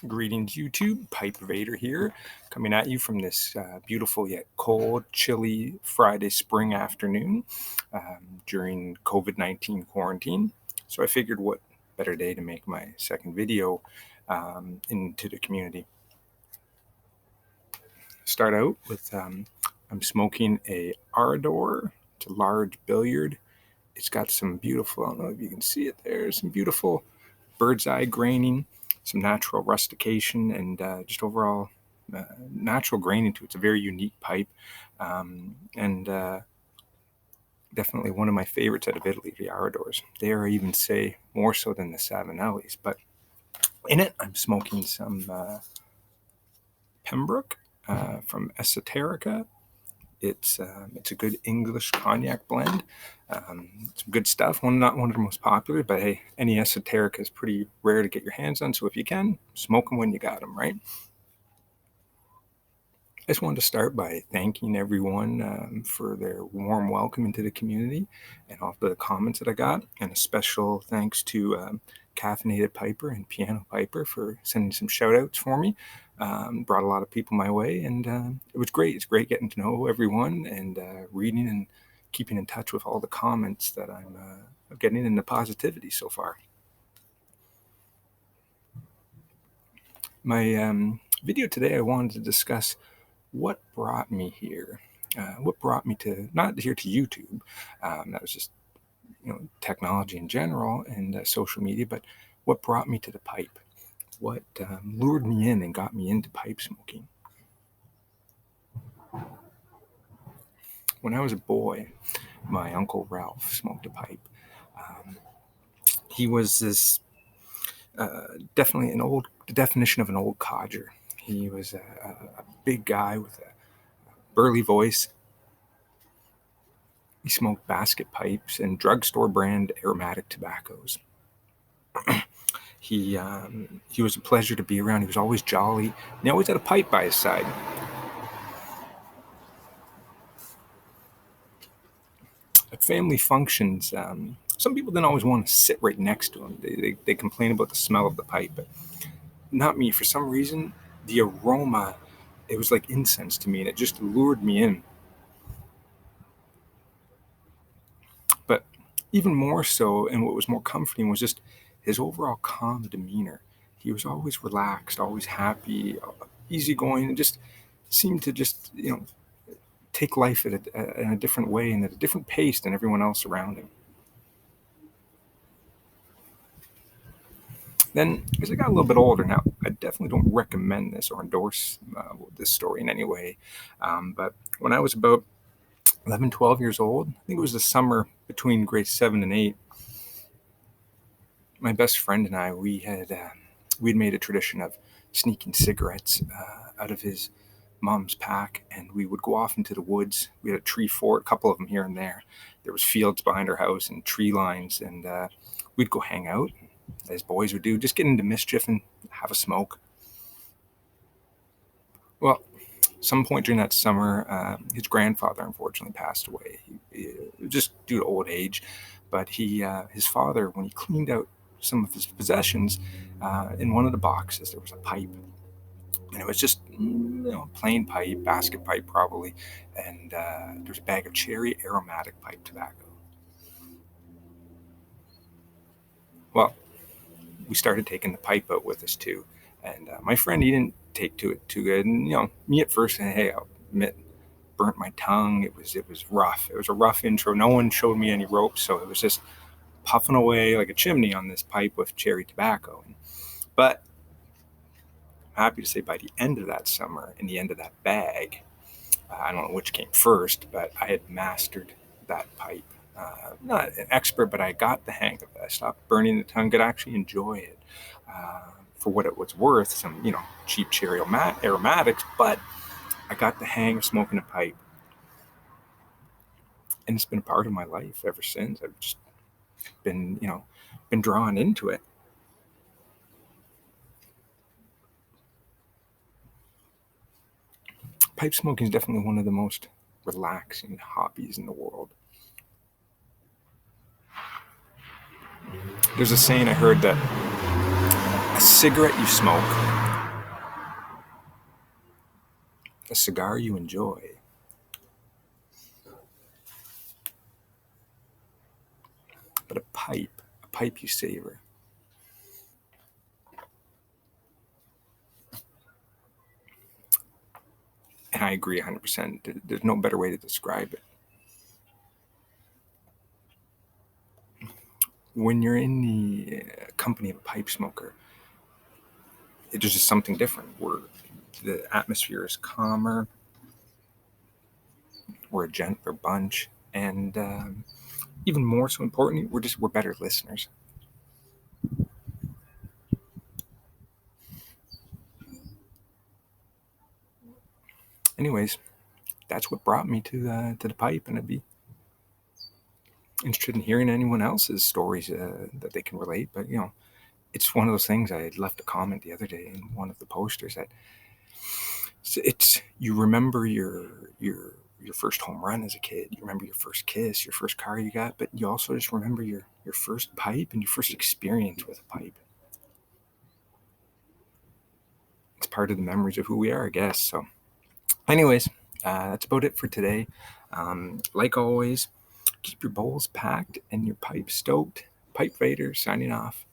Greetings, YouTube. Pipe Vader here, coming at you from this beautiful yet cold, chilly Friday spring afternoon during COVID-19 quarantine. So I figured what better day to make my second video into the community. Start out with I'm smoking a Ardor. It's a large billiard. It's got some beautiful, I don't know if you can see it there, some beautiful bird's eye graining, some natural rustication, and just overall natural graining to it. It's a very unique pipe, and definitely one of my favorites out of Italy, the Ardors. They are even say more so than the Savinellis. But in it, I'm smoking some Pembroke from Esoterica. It's a good English cognac blend. Some good stuff. Not one of the most popular, but hey, any Esoterica is pretty rare to get your hands on. So if you can, smoke them when you got them, right? I just wanted to start by thanking everyone for their warm welcome into the community and all the comments that I got. And a special thanks to Caffeinated Piper and Piano Piper for sending some shout outs for me. Brought a lot of people my way, and it was great. It's great getting to know everyone and reading and keeping in touch with all the comments that I'm getting and the positivity so far. My video today, I wanted to discuss what brought me here. What brought me to, not here to YouTube, that was just, technology in general and social media, but what brought me to the pipe? What lured me in and got me into pipe smoking? When I was a boy, my Uncle Ralph smoked a pipe. He was this definitely the definition of an old codger. He was a big guy with a burly voice. He smoked basket pipes and drugstore brand aromatic tobaccos. He was a pleasure to be around. He was always jolly, and he always had a pipe by his side. At family functions, some people didn't always want to sit right next to him. They complain about the smell of the pipe, but not me. For some reason, the aroma, it was like incense to me, and it just lured me in. But even more so, and what was more comforting, was just his overall calm demeanor. He was always relaxed, always happy, easygoing, and just seemed to just, take life in a different way and at a different pace than everyone else around him. Then, as I got a little bit older now, I definitely don't recommend this or endorse this story in any way. But when I was about 11, 12 years old, I think it was the summer between grades 7 and 8, my best friend and I, we'd made a tradition of sneaking cigarettes out of his mom's pack, and we would go off into the woods. We had a tree fort, a couple of them here and there. There was fields behind our house and tree lines, and we'd go hang out, as boys would do, just get into mischief and have a smoke. Well, some point during that summer, his grandfather unfortunately passed away, just due to old age. But his father, when he cleaned out some of his possessions, in one of the boxes there was a pipe, and it was just plain pipe, basket pipe probably, and there was a bag of cherry aromatic pipe tobacco. Well, we started taking the pipe out with us too, and my friend, he didn't take to it too good, and me at first, and hey, I'll admit, burnt my tongue. It was rough. It was a rough intro. No one showed me any ropes, so it was just puffing away like a chimney on this pipe with cherry tobacco. But I'm happy to say by the end of that summer and the end of that bag, I don't know which came first, but I had mastered that pipe. Not an expert, but I got the hang of it. I stopped burning the tongue, could actually enjoy it for what it was worth, some, cheap cherry aromatics, but I got the hang of smoking a pipe. And it's been a part of my life ever since. I've just been drawn into it. Pipe smoking is definitely one of the most relaxing hobbies in the world. There's a saying I heard that a cigarette you smoke cigar you enjoy, but a pipe you savor. And I agree 100%. There's no better way to describe it. When you're in the company of a pipe smoker, there's just something different. The atmosphere is calmer. We're a gentler bunch, and even more so importantly, we're better listeners. Anyways, that's what brought me to the pipe, and I'd be interested in hearing anyone else's stories that they can relate. But it's one of those things. I had left a comment the other day in one of the posters that it's you remember your first home run as a kid, you remember your first kiss, your first car you got, but you also just remember your first pipe and your first experience with a pipe. It's part of the memories of who we are, I guess. So anyways, that's about it for today. Like always, keep your bowls packed and your pipes stoked. Pipe Vader signing off.